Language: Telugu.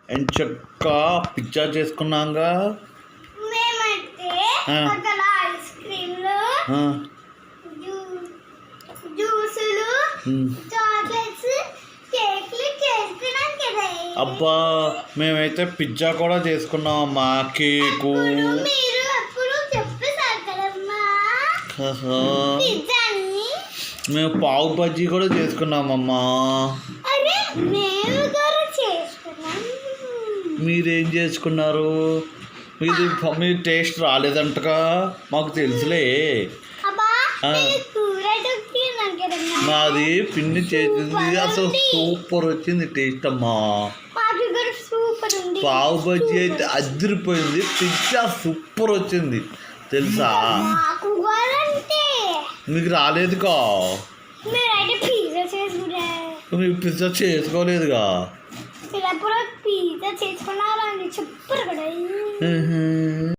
ఎంచక్క పిజ్జా చేసుకున్నాంగా. మేమైతే అక్కడ ఐస్ క్రీమ్లు, జ్యూసులు, చాక్లెట్స్, కేక్లు చేసుకున్నాం కదా. అబ్బా మేమైతే పిజ్జా కూడా చేసుకున్నామమ్మా. కేకు మీరు అప్పుడు చెప్పేశారు కదమ్మా పిజ్జాని. మేము పావు బజ్జీ కూడా చేసుకున్నామమ్మా. అరే మేము కూడా చేసుకున్నాం. మీరేం చేసుకున్నారు? మీ టేస్ట్ రాలేదంటగా, మాకు తెలుసులే. మాది పిన్ని చేసింది అసలు సూపర్ వచ్చింది టేస్ట్ అమ్మా. పావు బజ్జీ అయితే అదిరిపోయింది, పిజ్జా సూపర్ వచ్చింది తెలుసా. మీకు రాలేదుగా, మీరు పిజ్జా చేసుకోలేదుగా. పిజ్జా చేసుకున్నారా అని చెప్పరు కదా.